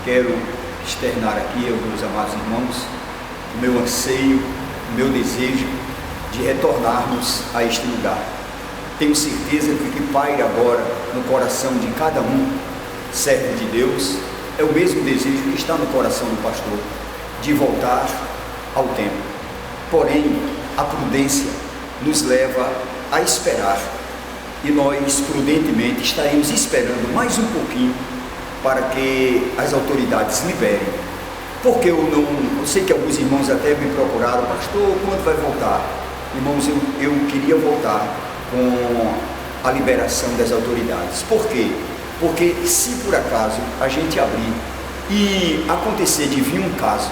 Quero externar aqui aos meus amados irmãos o meu anseio, o meu desejo de retornarmos a este lugar. Tenho certeza que o que paira agora no coração de cada um, servo de Deus, é o mesmo desejo que está no coração do pastor, de voltar ao templo. Porém, a prudência nos leva a esperar, e nós prudentemente estaremos esperando mais um pouquinho para que as autoridades liberem. Porque eu sei que alguns irmãos até me procuraram: pastor, quando vai voltar? Irmãos, eu queria voltar com a liberação das autoridades. Por quê? Porque se por acaso a gente abrir e acontecer de vir um caso,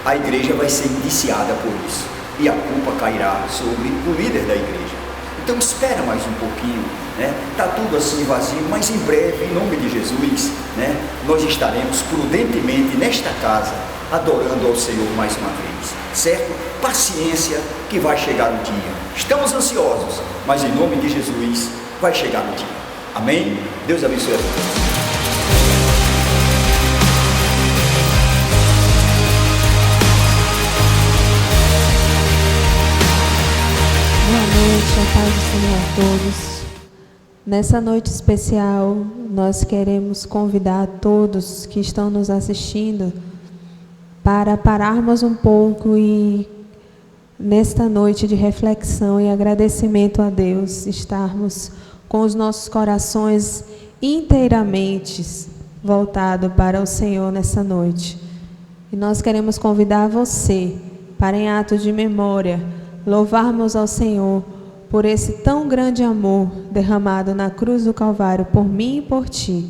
a igreja vai ser indiciada por isso, e a culpa cairá sobre o líder da igreja. Então espera mais um pouquinho, né? Está tudo assim vazio, mas em breve, em nome de Jesus, né, nós estaremos prudentemente nesta casa, adorando ao Senhor mais uma vez, certo? Paciência, que vai chegar o dia. Estamos ansiosos, mas em nome de Jesus vai chegar o dia. Amém? Deus abençoe a todos. Boa noite, a paz do Senhor a todos. Nessa noite especial, nós queremos convidar todos que estão nos assistindo para pararmos um pouco e, nesta noite de reflexão e agradecimento a Deus, estarmos com os nossos corações inteiramente voltados para o Senhor nessa noite. E nós queremos convidar você para, em ato de memória, louvarmos ao Senhor por esse tão grande amor derramado na cruz do Calvário por mim e por ti,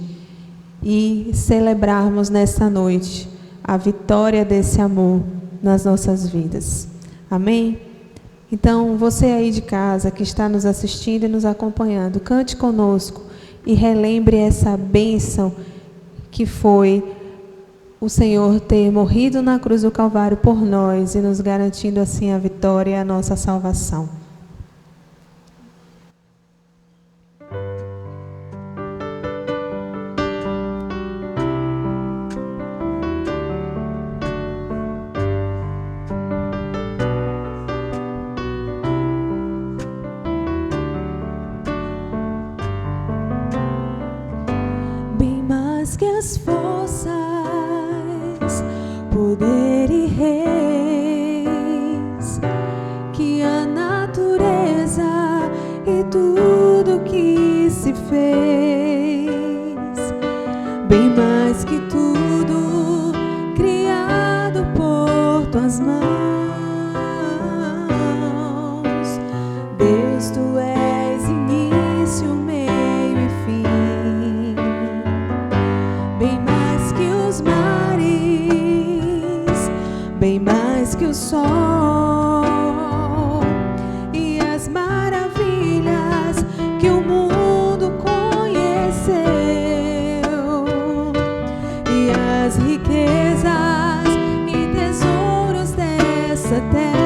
e celebrarmos nesta noite a vitória desse amor nas nossas vidas. Amém? Então, você aí de casa que está nos assistindo e nos acompanhando, cante conosco e relembre essa bênção que foi o Senhor ter morrido na cruz do Calvário por nós e nos garantindo assim a vitória e a nossa salvação. Bem mais que as forças, poder e reis, que a natureza e tudo que se fez, bem mais que tudo criado por tuas mãos. Deus, tu és início, meio e fim, bem mais que os mares, bem mais que o sol e as maravilhas que o mundo conheceu, e as riquezas e tesouros dessa terra,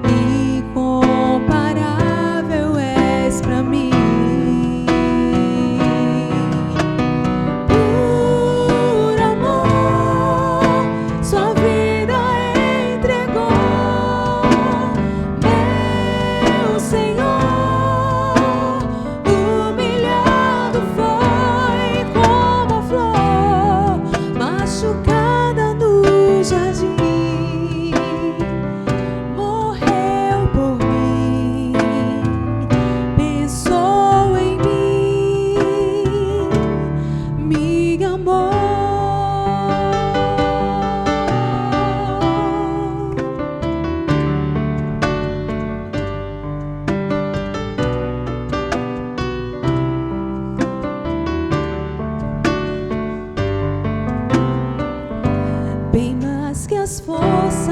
incomparável és para mim. Por amor, sua vida entregou, meu Senhor. Humilhado foi como a flor machucada no jardim, morreu por mim, pensou em mim, me amou. Bem mais que as forças,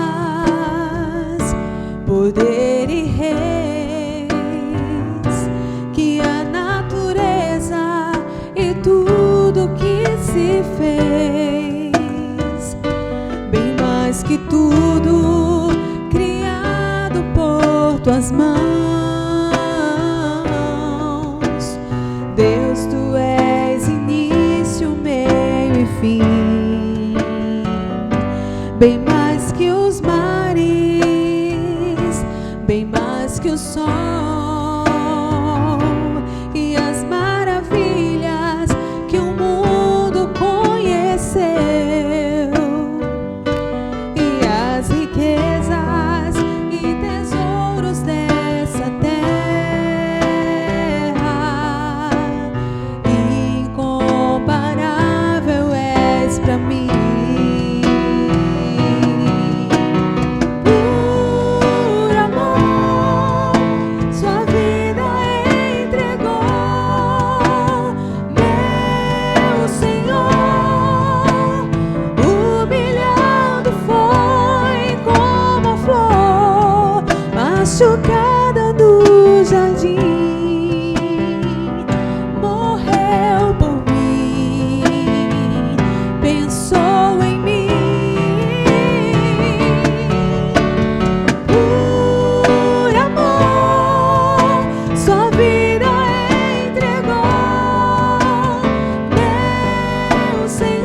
poder e reis, que a natureza e tudo que se fez, bem mais que tudo criado por tuas mãos. Deus, bem mais que os mares, bem mais que o sol e as maravilhas que o mundo conheceu, e as riquezas e tesouros dessa terra. Incomparável és pra mim. Machucada no jardim, morreu por mim, pensou em mim. Por amor, sua vida entregou, meu Senhor.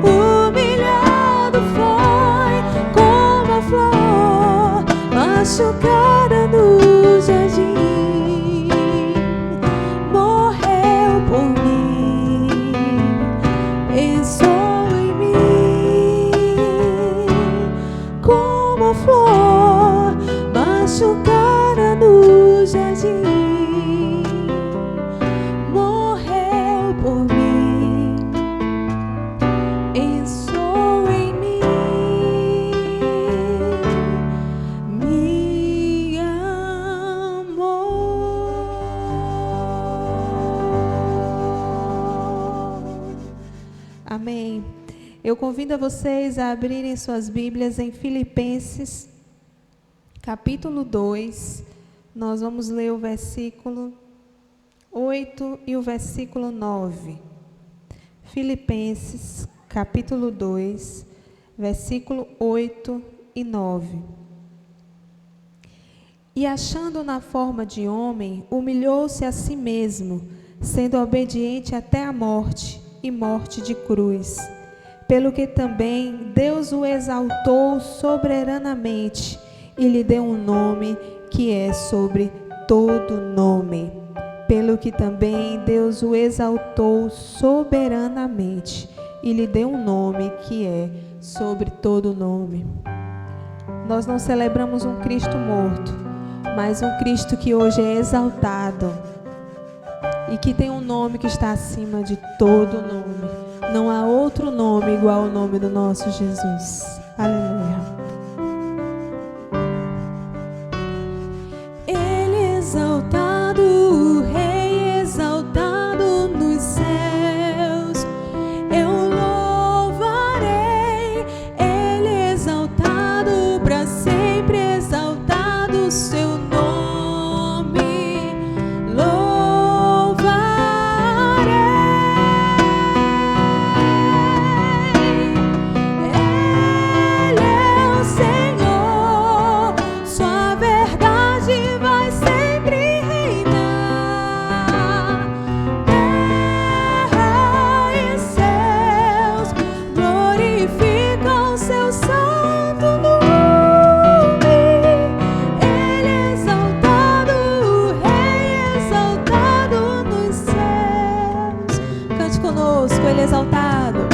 Humilhado foi como a flor, machucada no jardim, morreu por mim, pensou em mim. Como a flor machucada no jardim, morreu por mim, pensou em mim. Amém. Eu convido a vocês a abrirem suas Bíblias em Filipenses, capítulo 2. Nós vamos ler o versículo 8 e o versículo 9. Filipenses, capítulo 2, versículo 8 e 9. E achando na forma de homem, humilhou-se a si mesmo, sendo obediente até a morte, e morte de cruz. Pelo que também Deus o exaltou soberanamente e lhe deu um nome que é sobre todo nome. Pelo que também Deus o exaltou soberanamente e lhe deu um nome que é sobre todo nome. Nós não celebramos um Cristo morto, mas um Cristo que hoje é exaltado e que tem um nome que está acima de todo nome. Não há outro nome igual ao nome do nosso Jesus. Aleluia. Ele exaltado, o Rei exaltado nos céus, eu louvarei. Ele exaltado para sempre, exaltado o seu nome. Ele exaltado,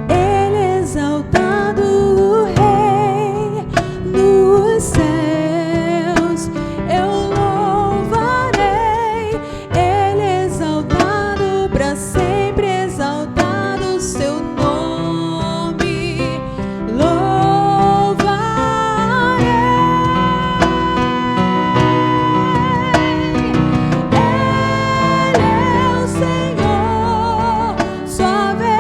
Ele exaltado, o Rei nos céus, eu louvarei. Ele exaltado para sempre, exaltado o seu nome, louvarei. Ele é o Senhor, sua verdade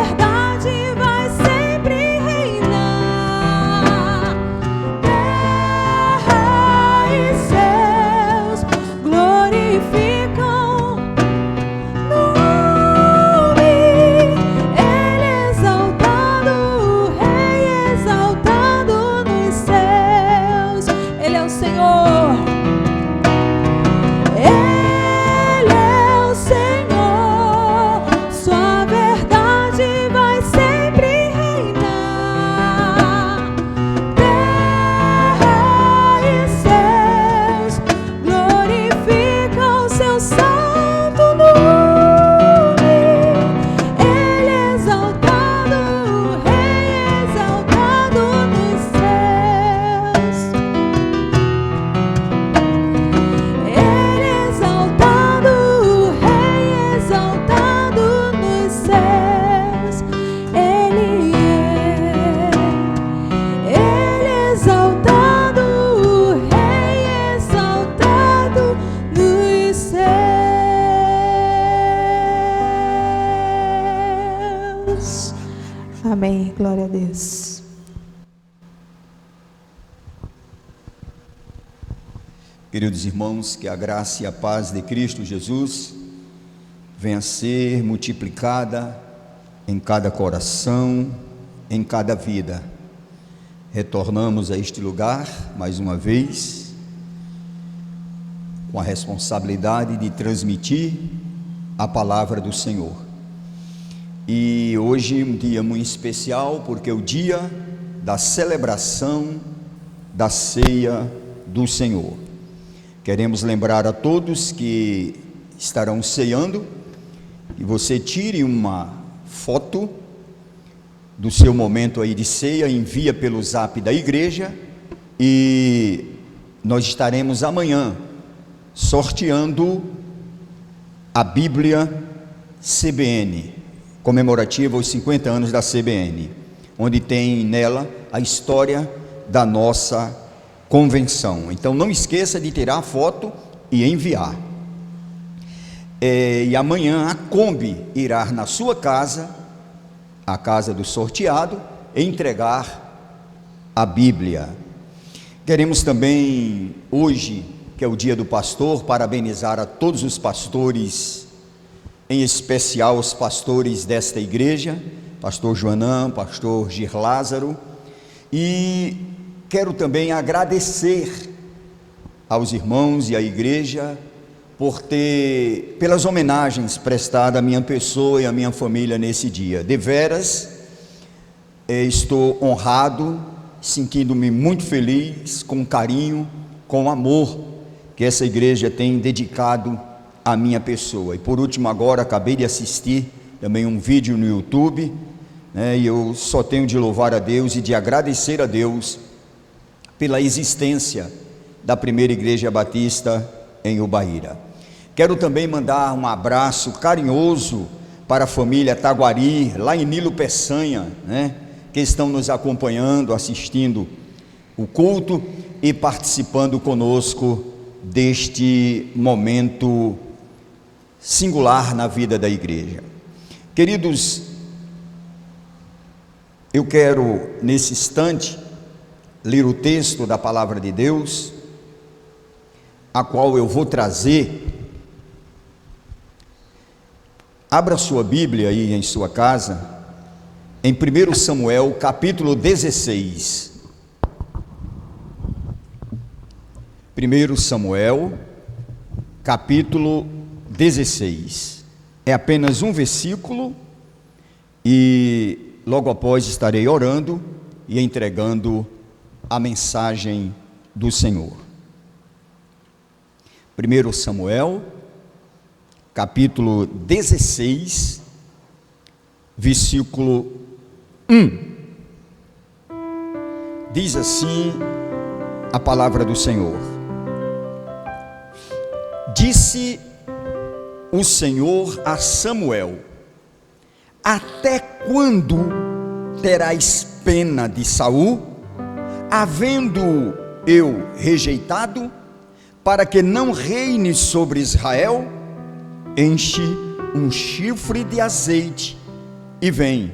Amém. Glória a Deus. Queridos irmãos, que a graça e a paz de Cristo Jesus venha a ser multiplicada em cada coração, em cada vida. Retornamos a este lugar mais uma vez, com a responsabilidade de transmitir a palavra do Senhor. E hoje um dia muito especial, porque é o dia da celebração da ceia do Senhor. Queremos lembrar a todos que estarão ceando, que você tire uma foto do seu momento aí de ceia, envia pelo zap da igreja, e nós estaremos amanhã sorteando a Bíblia CBN, comemorativa aos 50 anos da CBN, onde tem nela a história da nossa convenção. Então não esqueça de tirar a foto e enviar. E amanhã a Kombi irá na sua casa, a casa do sorteado, entregar a Bíblia. Queremos também hoje, que é o dia do pastor, parabenizar a todos os pastores, em especial os pastores desta igreja, pastor Joanã, pastor Gir Lázaro, e quero também agradecer aos irmãos e à igreja pelas homenagens prestadas à minha pessoa e à minha família nesse dia. Deveras, estou honrado, sentindo-me muito feliz, com carinho, com amor que essa igreja tem dedicado à minha pessoa. E por último, agora acabei de assistir também um vídeo no YouTube, e eu só tenho de louvar a Deus e de agradecer a Deus pela existência da primeira igreja batista em Ubaíra. Quero também mandar um abraço carinhoso para a família Taguari, lá em Nilo Peçanha, que estão nos acompanhando, assistindo o culto e participando conosco deste momento singular na vida da igreja. Queridos, eu quero nesse instante ler o texto da palavra de Deus, a qual eu vou trazer. Abra sua Bíblia aí em sua casa, em 1 Samuel capítulo 16. 1 Samuel capítulo 16. É apenas um versículo, e logo após estarei orando e entregando a mensagem do Senhor. 1 Samuel capítulo 16, versículo 1. Diz assim a palavra do Senhor: Disse o Senhor a Samuel: até quando terás pena de Saul, havendo eu rejeitado, para que não reine sobre Israel? Enche um chifre de azeite e vem,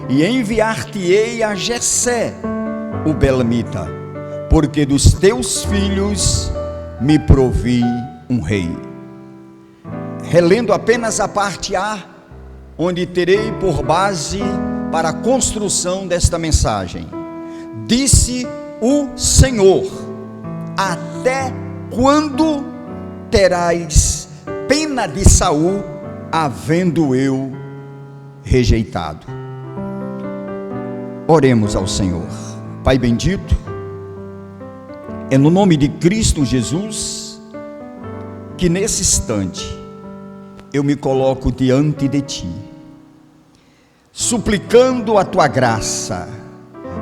e enviar-te-ei a Jessé, o belemita, porque dos teus filhos me provi um rei. Relendo apenas a parte A, onde terei por base para a construção desta mensagem. Disse o Senhor: até quando terás pena de Saul, havendo eu rejeitado? Oremos ao Senhor. Pai bendito, é no nome de Cristo Jesus que nesse instante eu me coloco diante de Ti, suplicando a Tua graça,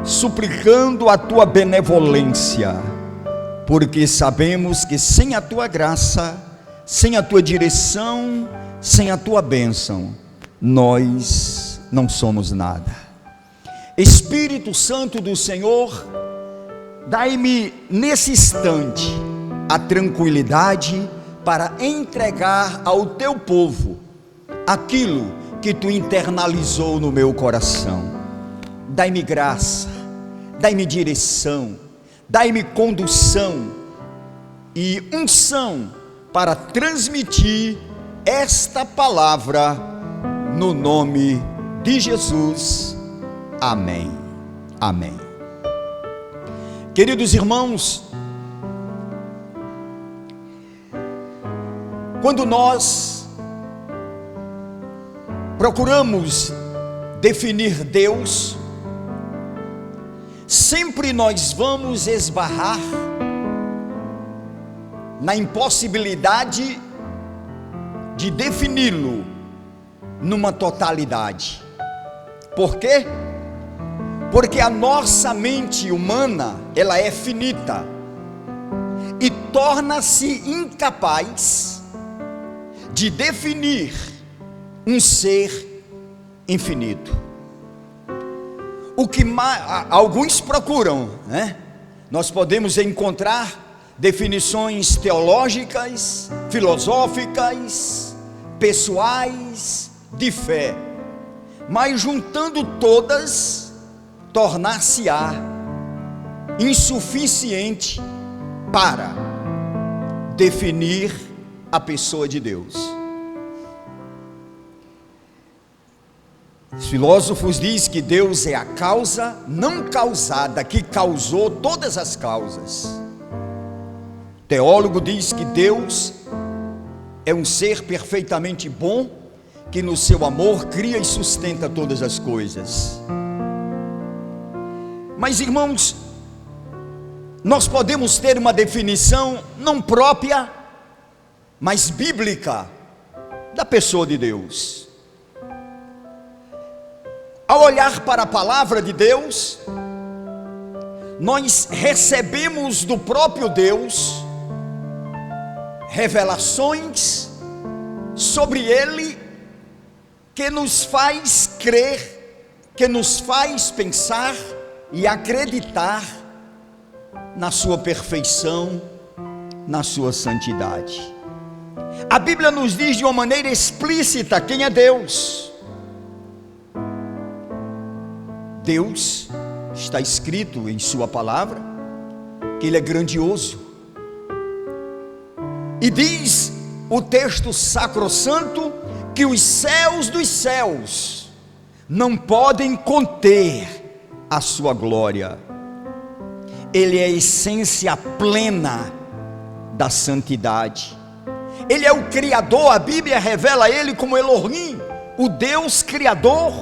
suplicando a Tua benevolência, porque sabemos que sem a Tua graça, sem a Tua direção, sem a Tua bênção, nós não somos nada. Espírito Santo do Senhor, dai-me nesse instante a tranquilidade para entregar ao Teu povo aquilo que Tu internalizou no meu coração. dai-me graça, dai-me direção, dai-me condução e unção para transmitir esta palavra no nome de Jesus. Amém. Amém. Queridos irmãos, quando nós procuramos definir Deus, sempre nós vamos esbarrar na impossibilidade de defini-lo numa totalidade. Por quê? Porque a nossa mente humana, ela é finita e torna-se incapaz de definir um ser infinito. O que alguns procuram, né? Nós podemos encontrar definições teológicas, filosóficas, pessoais, de fé, mas juntando todas, tornar-se-á insuficiente para definir a pessoa de Deus. Os filósofos dizem que Deus é a causa não causada, que causou todas as causas. O teólogo diz que Deus é um ser perfeitamente bom, que no seu amor cria e sustenta todas as coisas. Mas, irmãos, nós podemos ter uma definição não própria, mas bíblica, da pessoa de Deus. Ao olhar para a palavra de Deus, nós recebemos do próprio Deus revelações sobre Ele, que nos faz crer, que nos faz pensar e acreditar na sua perfeição, na sua santidade. A Bíblia nos diz de uma maneira explícita quem é Deus. Deus, está escrito em sua palavra, que Ele é grandioso. E diz o texto sacrossanto que os céus dos céus não podem conter a sua glória. Ele é a essência plena da santidade. Ele é o Criador, a Bíblia revela Ele como Elohim, o Deus Criador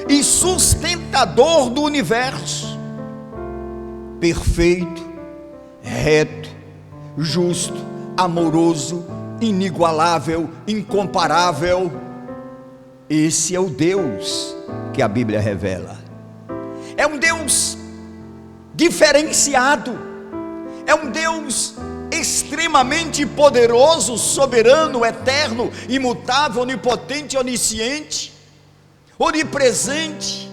e sustentador do universo. Perfeito, reto, justo, amoroso, inigualável, incomparável. Esse é o Deus que a Bíblia revela. É um Deus diferenciado, é um Deus extremamente poderoso, soberano, eterno, imutável, onipotente, onisciente, onipresente.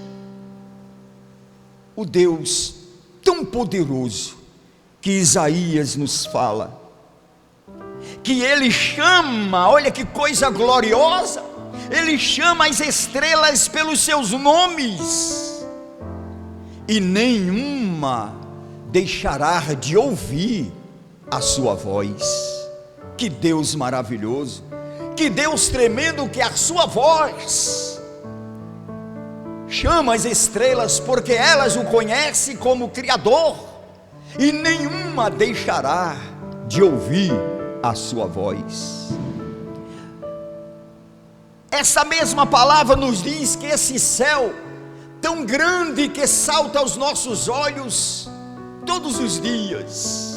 O Deus tão poderoso que Isaías nos fala, que Ele chama, olha que coisa gloriosa, Ele chama as estrelas pelos seus nomes, e nenhuma deixará de ouvir a sua voz. Que Deus maravilhoso, que Deus tremendo, que a sua voz chama as estrelas, porque elas o conhecem como Criador, e nenhuma deixará de ouvir a sua voz. Essa mesma palavra nos diz que esse céu tão grande que salta aos nossos olhos todos os dias,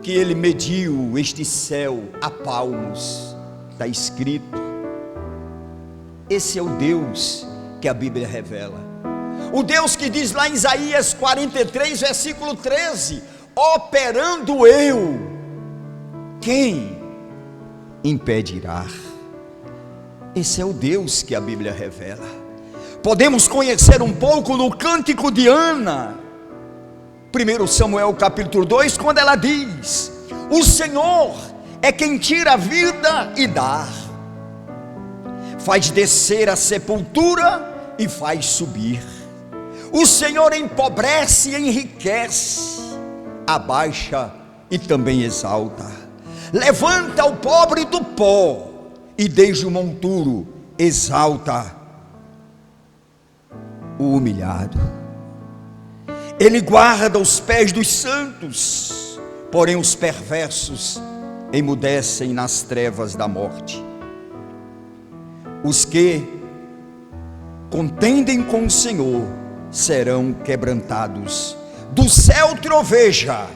que Ele mediu este céu a palmos, está escrito. Esse é o Deus que a Bíblia revela, o Deus que diz lá em Isaías 43, versículo 13: operando eu, quem impedirá? Esse é o Deus que a Bíblia revela. Podemos conhecer um pouco no cântico de Ana, 1 Samuel capítulo 2, quando ela diz: o Senhor é quem tira a vida e dá, faz descer a sepultura e faz subir. O Senhor empobrece e enriquece, abaixa e também exalta. Levanta o pobre do pó e desde o monturo exalta o humilhado. Ele guarda os pés dos santos, porém os perversos emudecem nas trevas da morte. Os que contendem com o Senhor serão quebrantados. Do céu troveja,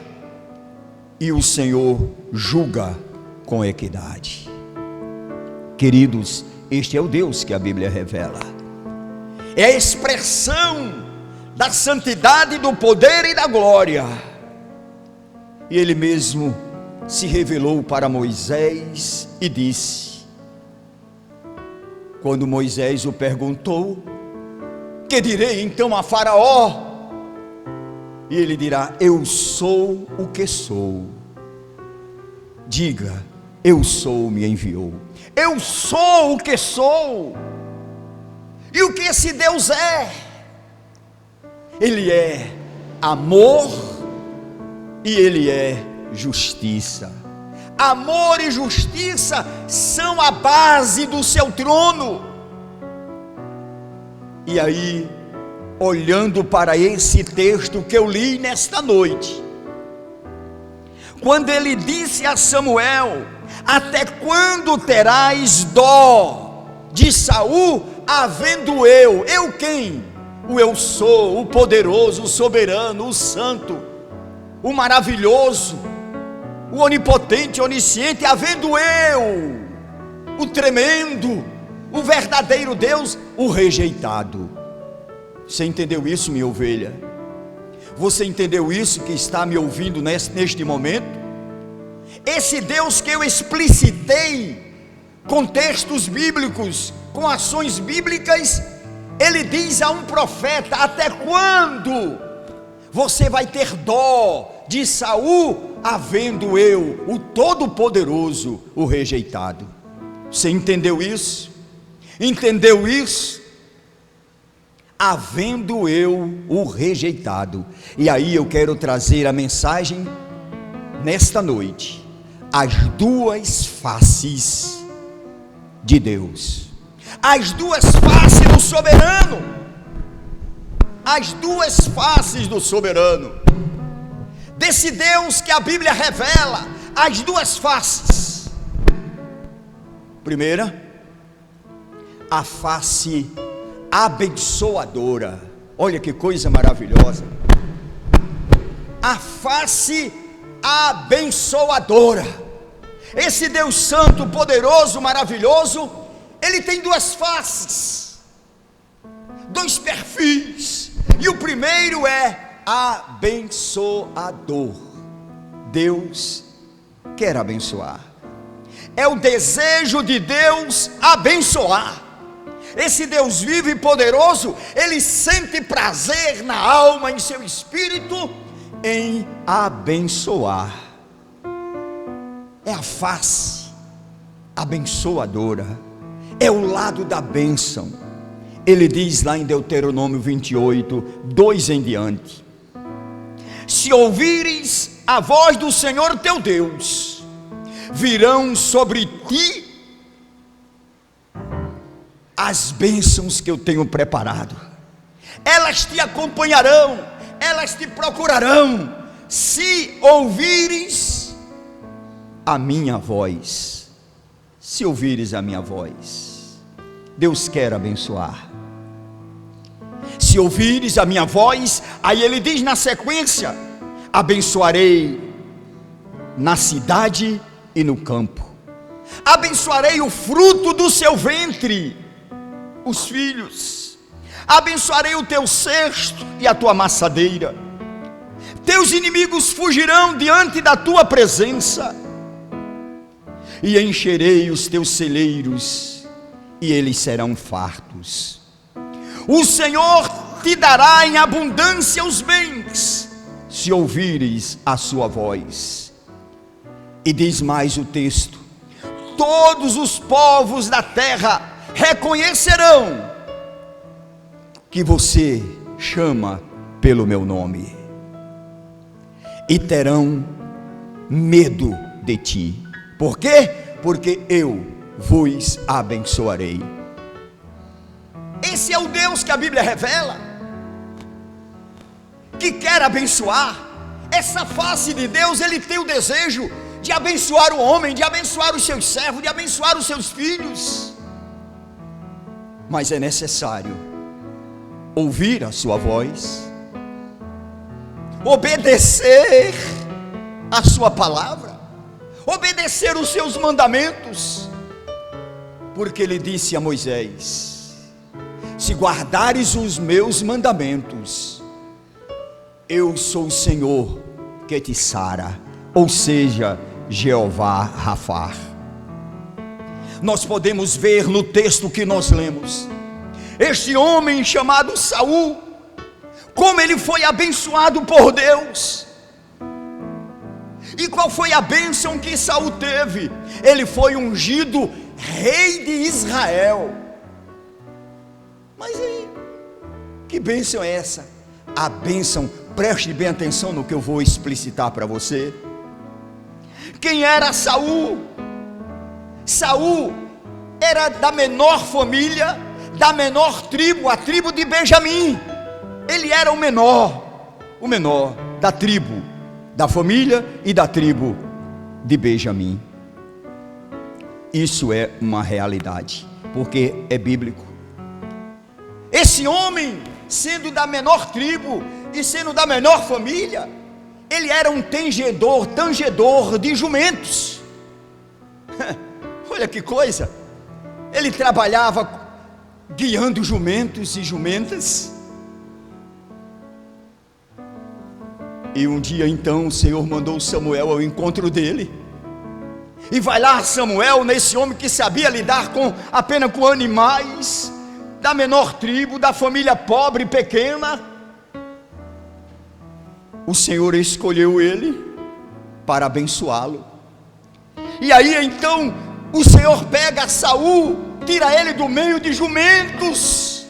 e o Senhor julga com equidade. Queridos, este é o Deus que a Bíblia revela. É a expressão da santidade, do poder e da glória. E Ele mesmo se revelou para Moisés e disse, quando Moisés o perguntou: que direi então a Faraó? E ele dirá: eu sou o que sou. Diga: eu sou, me enviou. Eu sou o que sou. E o que esse Deus é? Ele é amor e Ele é justiça. Amor e justiça são a base do seu trono. E aí, olhando para esse texto que eu li nesta noite, quando ele disse a Samuel: até quando terás dó de Saul, havendo eu quem? O eu sou, o poderoso, o soberano, o santo, o maravilhoso, o onipotente, onisciente, havendo eu, o tremendo, o verdadeiro Deus, o rejeitado. Você entendeu isso, minha ovelha? Você entendeu isso que está me ouvindo neste momento? Esse Deus que eu explicitei com textos bíblicos, com ações bíblicas, Ele diz a um profeta: até quando você vai ter dó de Saul, havendo eu, o Todo-Poderoso, o rejeitado? Você entendeu isso? Entendeu isso? Havendo eu o rejeitado. E aí eu quero trazer a mensagem nesta noite: as duas faces de Deus. As duas faces do soberano. As duas faces do soberano. Desse Deus que a Bíblia revela, as duas faces. Primeira, a face abençoadora. Olha que coisa maravilhosa. A face abençoadora. Esse Deus santo, poderoso, maravilhoso, Ele tem duas faces, dois perfis. E o primeiro é abençoador. Deus quer abençoar. É o desejo de Deus abençoar. Esse Deus vivo e poderoso, Ele sente prazer na alma, em seu espírito, em abençoar. É a face abençoadora, é o lado da bênção. Ele diz lá em Deuteronômio 28, 2 em diante: se ouvires a voz do Senhor teu Deus, virão sobre ti as bênçãos que eu tenho preparado. Elas te acompanharão, elas te procurarão, se ouvires a minha voz. Se ouvires a minha voz. Deus quer abençoar. Se ouvires a minha voz, aí ele diz na sequência: abençoarei na cidade e no campo, abençoarei o fruto do seu ventre, os filhos, abençoarei o teu cesto e a tua amassadeira. Teus inimigos fugirão diante da tua presença, e encherei os teus celeiros, e eles serão fartos. O Senhor te dará em abundância os bens, se ouvires a sua voz. E diz mais o texto: todos os povos da terra reconhecerão que você chama pelo meu nome, e terão medo de ti. Por quê? Porque eu vos abençoarei. Esse é o Deus que a Bíblia revela, que quer abençoar. Essa face de Deus, Ele tem o desejo de abençoar o homem, de abençoar os seus servos, de abençoar os seus filhos. Mas é necessário ouvir a sua voz, obedecer a sua palavra, obedecer os seus mandamentos, porque Ele disse a Moisés: se guardares os meus mandamentos, eu sou o Senhor que te sara, ou seja, Jeová Rafá. Nós podemos ver no texto que nós lemos, este homem chamado Saul, como ele foi abençoado por Deus. E qual foi a bênção que Saul teve? Ele foi ungido rei de Israel. Mas aí, que bênção é essa? A bênção, preste bem atenção no que eu vou explicitar para você. Quem era Saul? Saul era da menor família, da menor tribo, a tribo de Benjamim. Ele era o menor da tribo, da família e da tribo de Benjamim. Isso é uma realidade, porque é bíblico. Esse homem, sendo da menor tribo e sendo da menor família, ele era um tangedor de jumentos. Olha que coisa! Ele trabalhava guiando jumentos e jumentas. E um dia então o Senhor mandou Samuel ao encontro dele. E vai lá Samuel nesse homem que sabia lidar apenas com animais, da menor tribo, da família pobre e pequena. O Senhor escolheu ele para abençoá-lo. E aí então o Senhor pega Saul, tira ele do meio de jumentos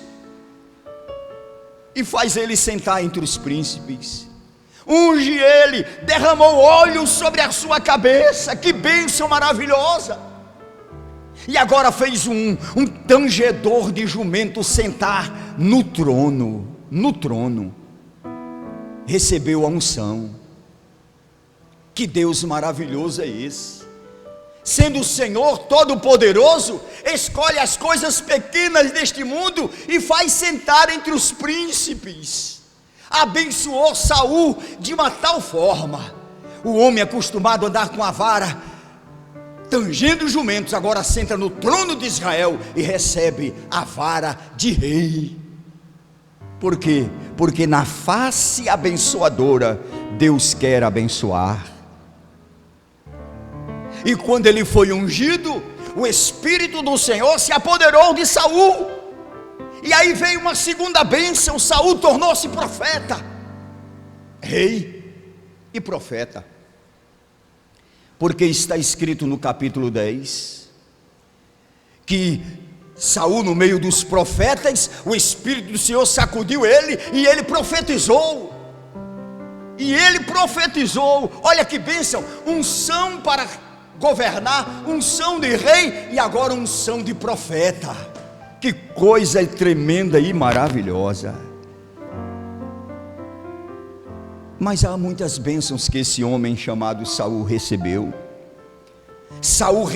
e faz ele sentar entre os príncipes. Unge ele, derramou óleo sobre a sua cabeça. Que bênção maravilhosa! E agora fez um tangedor de jumento sentar no trono. Recebeu a unção. Que Deus maravilhoso é esse! Sendo o Senhor Todo-Poderoso, escolhe as coisas pequenas deste mundo e faz sentar entre os príncipes. Abençoou Saul de uma tal forma. O homem acostumado a andar com a vara, tangendo jumentos, agora senta no trono de Israel e recebe a vara de rei. Por quê? Porque na face abençoadora, Deus quer abençoar. E quando ele foi ungido, o Espírito do Senhor se apoderou de Saul. E aí veio uma segunda bênção. Saul tornou-se profeta, rei e profeta. Porque está escrito no capítulo 10 que Saul, no meio dos profetas, o Espírito do Senhor sacudiu ele e ele profetizou. Olha que bênção, unção para governar, unção de rei e agora unção de profeta. Que coisa tremenda e maravilhosa. Mas há muitas bênçãos que esse homem chamado Saul recebeu. Saul,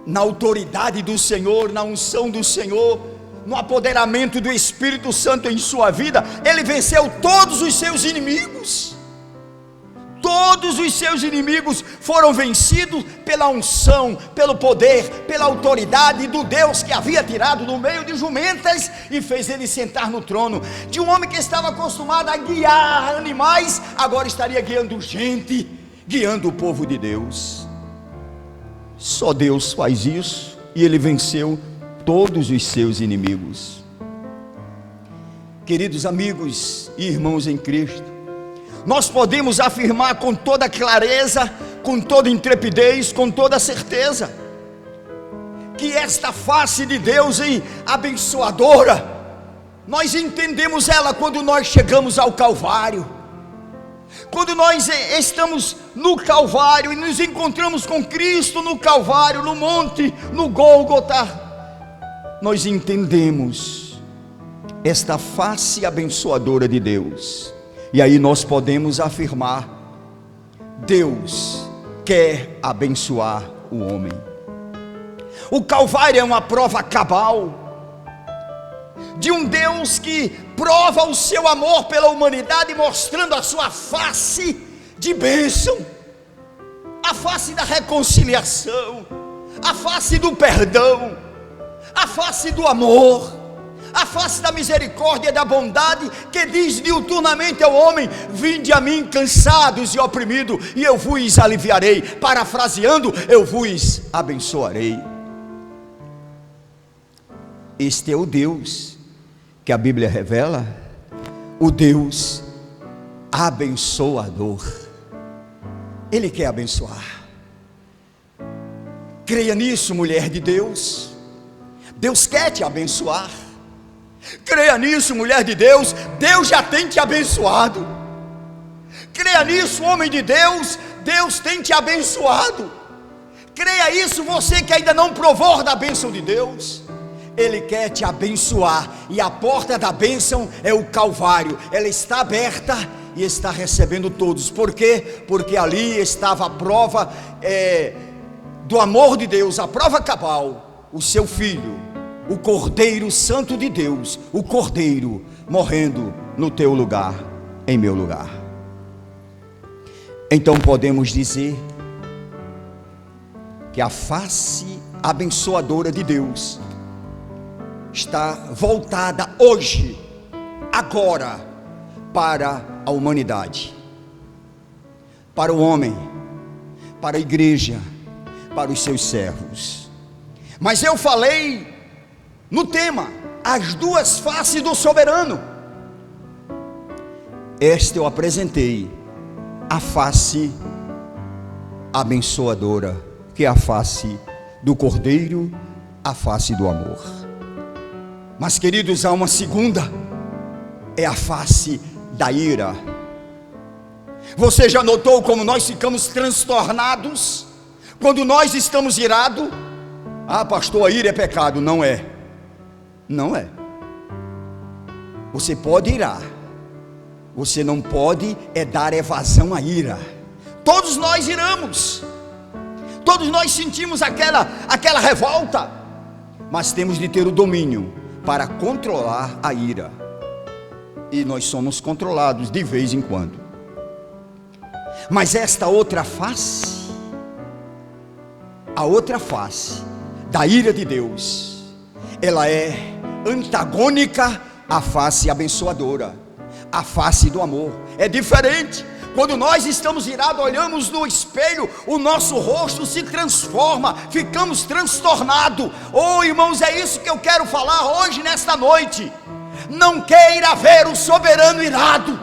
na autoridade do Senhor, na unção do Senhor, no apoderamento do Espírito Santo em sua vida, ele venceu todos os seus inimigos. Todos os seus inimigos foram vencidos pela unção, pelo poder, pela autoridade do Deus que havia tirado do meio de jumentas e fez ele sentar no trono. De um homem que estava acostumado a guiar animais, agora estaria guiando gente, guiando o povo de Deus. Só Deus faz isso e ele venceu todos os seus inimigos. Queridos amigos e irmãos em Cristo, nós podemos afirmar com toda clareza, com toda intrepidez, com toda certeza, que esta face de Deus abençoadora, nós entendemos ela quando nós chegamos ao Calvário. Quando nós estamos no Calvário e nos encontramos com Cristo no Calvário, no monte, no Gólgota, nós entendemos esta face abençoadora de Deus. E aí nós podemos afirmar: Deus quer abençoar o homem. O Calvário é uma prova cabal de um Deus que prova o seu amor pela humanidade, mostrando a sua face de bênção, a face da reconciliação, a face do perdão, a face do amor, a face da misericórdia e da bondade, que diz diuturnamente ao homem: vinde a mim cansados e oprimidos, e eu vos aliviarei. Parafraseando, eu vos abençoarei. Este é o Deus que a Bíblia revela, o Deus abençoador. Ele quer abençoar. Creia nisso, mulher de Deus. Deus quer te abençoar. Creia nisso, mulher de Deus. Deus já tem te abençoado. Creia nisso, homem de Deus. Deus tem te abençoado. Creia isso, você que ainda não provou da bênção de Deus. Ele quer te abençoar, e a porta da bênção é o Calvário. Ela está aberta e está recebendo todos. Por quê? Porque ali estava a prova do amor de Deus, a prova cabal, o seu Filho, o Cordeiro Santo de Deus, o Cordeiro morrendo no teu lugar, em meu lugar. Então podemos dizer que a face abençoadora de Deus está voltada hoje, agora, para a humanidade, para o homem, para a igreja, para os seus servos. Mas eu falei no tema, as duas faces do soberano. Esta eu apresentei, a face abençoadora, que é a face do Cordeiro, a face do amor. Mas, queridos, há uma segunda, é a face da ira. Você já notou como nós ficamos transtornados quando nós estamos irados? Ah, pastor, a ira é pecado. Não é. Não é. Você pode irar, você não pode dar evasão à ira. Todos nós iramos, todos nós sentimos aquela revolta, mas temos de ter o domínio para controlar a ira, e nós somos controlados de vez em quando. Mas esta outra face, a outra face da ira de Deus, ela é antagônica à face abençoadora, à face do amor. É diferente. Quando nós estamos irados, olhamos no espelho, o nosso rosto se transforma, ficamos transtornados. Oh, irmãos, é isso que eu quero falar hoje, nesta noite. Não queira ver o soberano irado,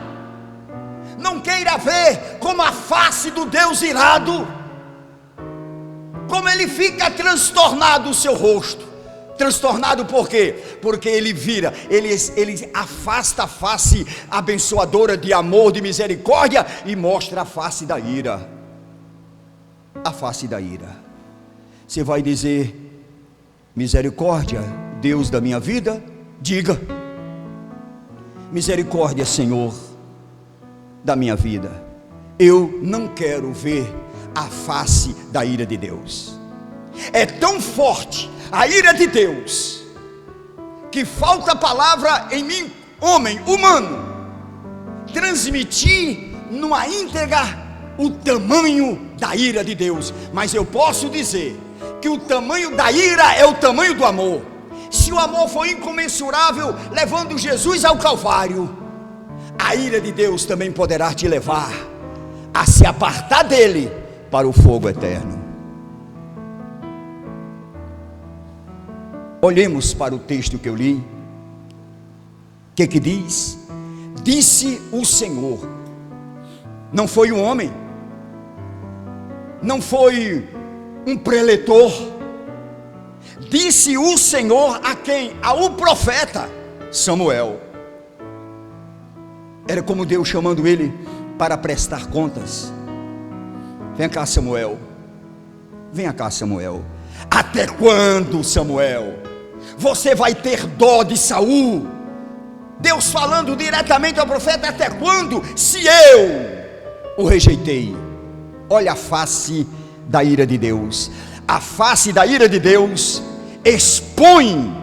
não queira ver como a face do Deus irado, como ele fica transtornado o seu rosto. Transtornado por quê? Porque ele vira, ele afasta a face abençoadora de amor, de misericórdia, e mostra a face da ira. A face da ira. Você vai dizer: misericórdia, Deus da minha vida? Diga: misericórdia, Senhor, da minha vida. Eu não quero ver a face da ira de Deus. É tão forte a ira de Deus que falta palavra em mim, homem, humano, transmitir numa íntegra o tamanho da ira de Deus. Mas eu posso dizer que o tamanho da ira é o tamanho do amor. Se o amor foi incomensurável, levando Jesus ao Calvário, a ira de Deus também poderá te levar a se apartar dele para o fogo eterno. Olhemos para o texto que eu li. O que diz? Disse o Senhor. Não foi um homem, não foi um preletor. Disse o Senhor a quem? Ao profeta. Samuel. Era como Deus chamando ele para prestar contas. Vem cá, Samuel. Venha cá, Samuel. Até quando, Samuel, você vai ter dó de Saul? Deus falando diretamente ao profeta: até quando, se eu o rejeitei? Olha a face da ira de Deus. A face da ira de Deus expõe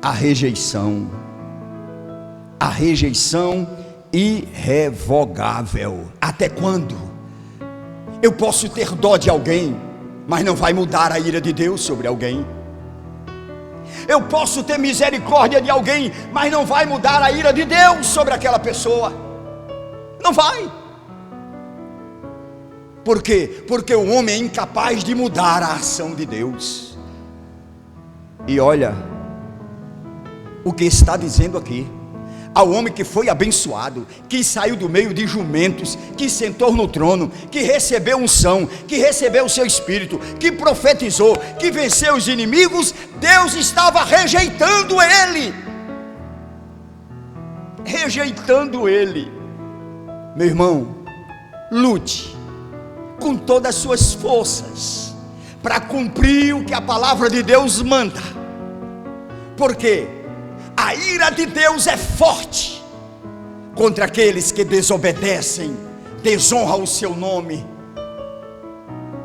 a rejeição irrevogável. Até quando? Eu posso ter dó de alguém, mas não vai mudar a ira de Deus sobre alguém. Eu posso ter misericórdia de alguém, mas não vai mudar a ira de Deus sobre aquela pessoa. Não vai. Por quê? Porque o homem é incapaz de mudar a ação de Deus. E olha o que está dizendo aqui: ao homem que foi abençoado, que saiu do meio de jumentos, que sentou no trono, que recebeu unção, que recebeu o seu espírito, que profetizou, que venceu os inimigos, Deus estava rejeitando ele. Rejeitando ele. Meu irmão, lute com todas as suas forças para cumprir o que a palavra de Deus manda. Porque a ira de Deus é forte contra aqueles que desobedecem, desonram o seu nome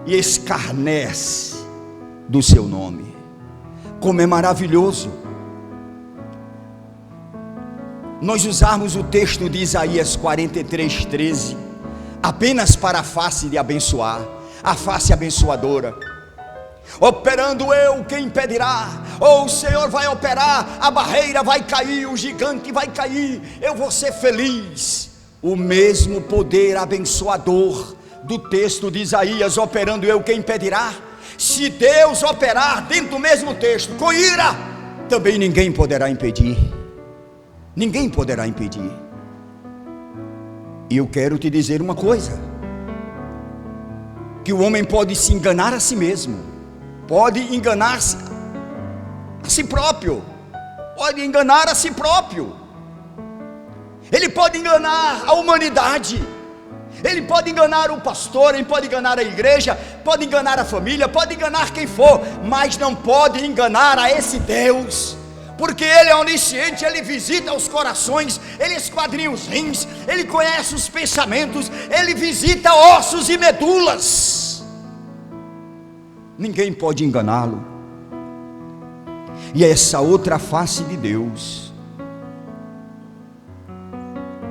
e escarnece do seu nome. Como é maravilhoso nós usarmos o texto de Isaías 43:13 apenas para a face de abençoar, a face abençoadora. Operando eu, quem impedirá? Ou o Senhor vai operar, a barreira vai cair, o gigante vai cair, eu vou ser feliz. O mesmo poder abençoador do texto de Isaías, operando eu, quem impedirá? Se Deus operar dentro do mesmo texto com ira, também ninguém poderá impedir. Ninguém poderá impedir. E eu quero te dizer uma coisa: que o homem pode se enganar a si mesmo, pode enganar-se a si próprio, pode enganar a si próprio. Ele pode enganar a humanidade, ele pode enganar o pastor, ele pode enganar a igreja, pode enganar a família, pode enganar quem for, mas não pode enganar a esse Deus, porque Ele é onisciente, Ele visita os corações, Ele esquadrinha os rins, Ele conhece os pensamentos, Ele visita ossos e medulas. Ninguém pode enganá-lo. E essa outra face de Deus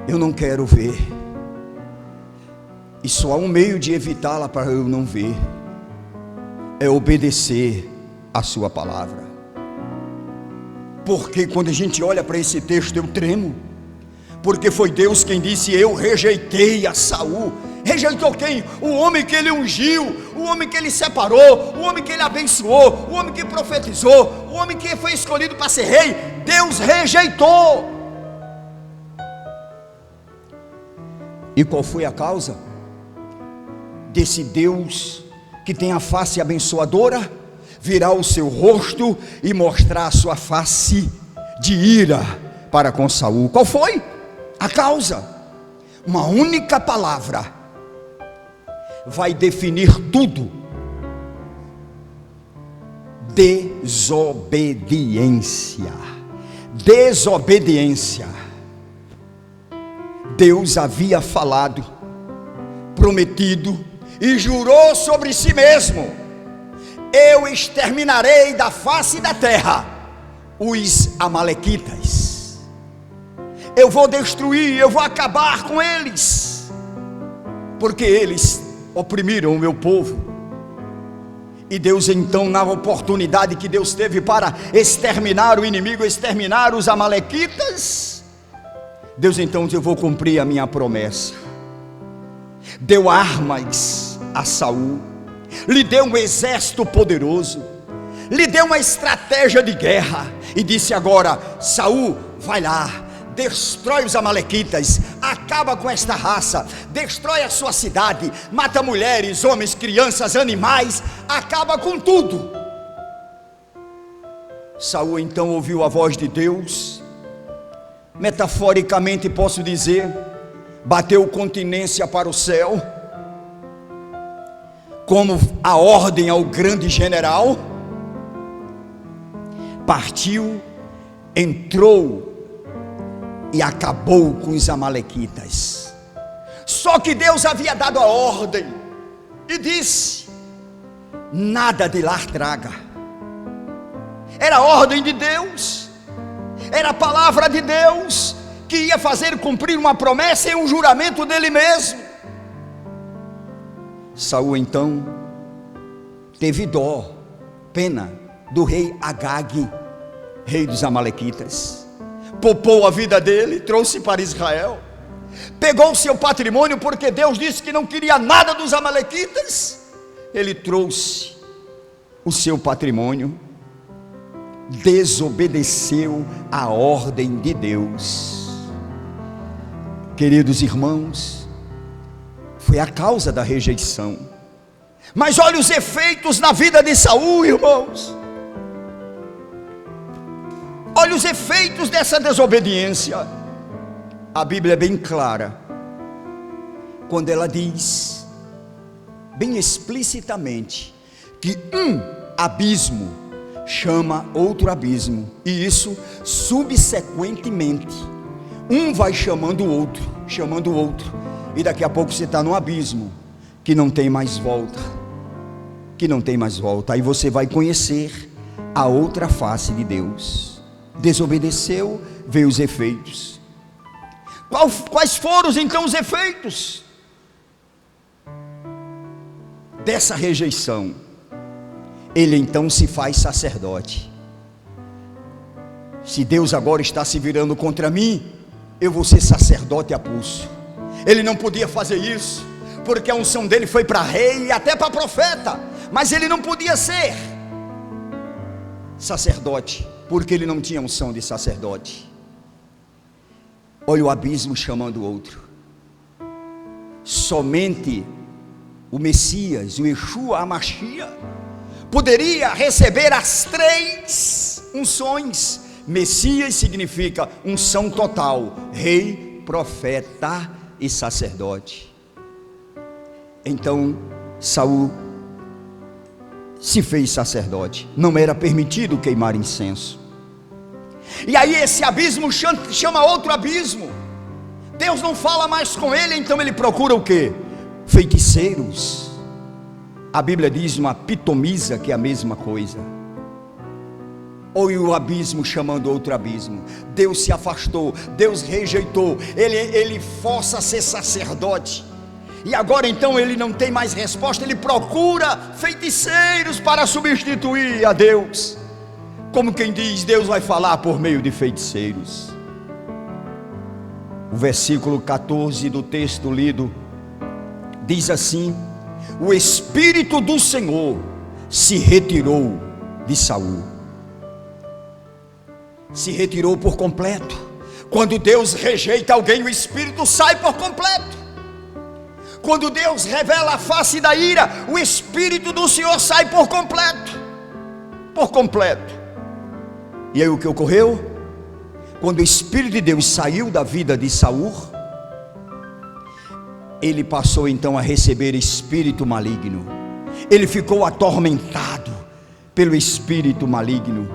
eu não quero ver, e só há um meio de evitá-la para eu não ver: é obedecer a sua palavra. Porque quando a gente olha para esse texto eu tremo, porque foi Deus quem disse: eu rejeitei a Saul. Rejeitou quem? O homem que ele ungiu, o homem que ele separou, o homem que ele abençoou, o homem que profetizou, o homem que foi escolhido para ser rei. Deus rejeitou. E qual foi a causa desse Deus que tem a face abençoadora virar o seu rosto e mostrar a sua face de ira para com Saul? Qual foi a causa? Uma única palavra vai definir tudo: desobediência. Desobediência. Deus havia falado, prometido e jurou sobre si mesmo: eu exterminarei da face da terra os amalequitas. Eu vou destruir, eu vou acabar com eles, porque eles oprimiram o meu povo. E Deus então, na oportunidade que Deus teve para exterminar o inimigo, exterminar os amalequitas, Deus então disse: eu vou cumprir a minha promessa. Deu armas a Saul, lhe deu um exército poderoso, lhe deu uma estratégia de guerra, e disse: agora Saul, vai lá, destrói os amalequitas, acaba com esta raça, destrói a sua cidade, mata mulheres, homens, crianças, animais, acaba com tudo. Saul então ouviu a voz de Deus Metaforicamente posso dizer, bateu continência para o céu, como a ordem ao grande general, partiu, entrou e acabou com os amalequitas. Só que Deus havia dado a ordem e disse: nada de lá traga. Era a ordem de Deus, era a palavra de Deus, que ia fazer cumprir uma promessa e um juramento dele mesmo. Saul então teve dó, pena do rei Agag, rei dos amalequitas, poupou a vida dele, trouxe para Israel, pegou o seu patrimônio, porque Deus disse que não queria nada dos amalequitas. Ele trouxe o seu patrimônio, desobedeceu a ordem de Deus. Queridos irmãos, foi a causa da rejeição. Mas olha os efeitos na vida de Saul, irmãos. Olha os efeitos dessa desobediência. A Bíblia é bem clara quando ela diz, bem explicitamente, que um abismo chama outro abismo, e isso subsequentemente, um vai chamando o outro, e daqui a pouco você está num abismo que não tem mais volta, aí você vai conhecer a outra face de Deus. Desobedeceu, veio os efeitos. Quais foram então os efeitos dessa rejeição? Ele então se faz sacerdote. Se Deus agora está se virando contra mim, eu vou ser sacerdote a pulso. Ele não podia fazer isso, porque a unção dele foi para rei e até para profeta, mas ele não podia ser sacerdote, porque ele não tinha unção de sacerdote. Olha o abismo chamando o outro. Somente o Messias, o Yeshua HaMashiach, poderia receber as 3 unções. Messias significa unção total: rei, profeta e sacerdote. Então Saul se fez sacerdote. Não era permitido queimar incenso. E aí esse abismo chama outro abismo. Deus não fala mais com ele, então ele procura o quê? Feiticeiros. A Bíblia diz uma pitomisa, que é a mesma coisa. Ou o abismo chamando outro abismo. Deus se afastou, Deus rejeitou, ele força a ser sacerdote. E agora então ele não tem mais resposta, ele procura feiticeiros para substituir a Deus. Como quem diz, Deus vai falar por meio de feiticeiros. O versículo 14 do texto lido diz assim: o Espírito do Senhor se retirou de Saul. Se retirou por completo. Quando Deus rejeita alguém, o Espírito sai por completo. Quando Deus revela a face da ira, o Espírito do Senhor sai por completo. Por completo. E aí o que ocorreu? Quando o Espírito de Deus saiu da vida de Saul, ele passou então a receber espírito maligno. Ele ficou atormentado pelo espírito maligno.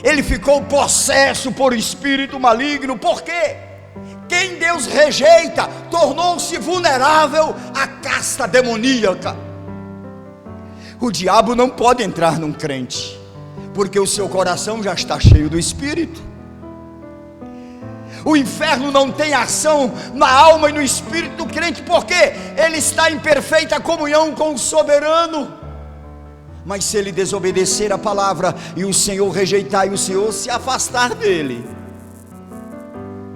Ele ficou possesso por espírito maligno. Por quê? Quem Deus rejeita tornou-se vulnerável à casta demoníaca. O diabo não pode entrar num crente, porque o seu coração já está cheio do Espírito. O inferno não tem ação na alma e no espírito do crente, porque ele está em perfeita comunhão com o soberano. Mas se ele desobedecer a palavra e o Senhor rejeitar e o Senhor se afastar dele,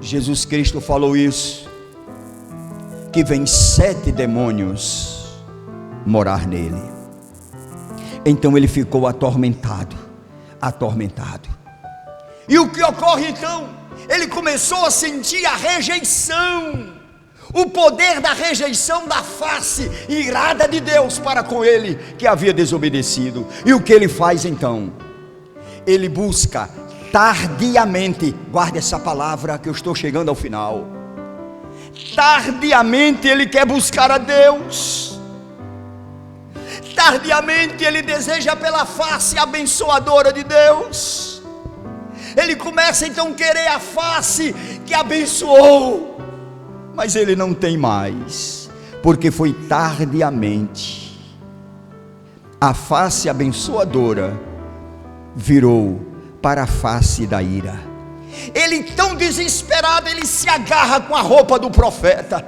Jesus Cristo falou isso, que vem 7 demônios morar nele. Então ele ficou atormentado. E o que ocorre então? Ele começou a sentir a rejeição, o poder da rejeição da face irada de Deus para com ele, que havia desobedecido. E o que ele faz então? Ele busca tardiamente, guarde essa palavra que eu estou chegando ao final. Tardiamente ele quer buscar a Deus. Tardiamente ele deseja pela face abençoadora de Deus. Ele começa então a querer a face que abençoou, mas ele não tem mais, porque foi tardiamente. A face abençoadora virou para a face da ira. Ele tão desesperado, ele se agarra com a roupa do profeta.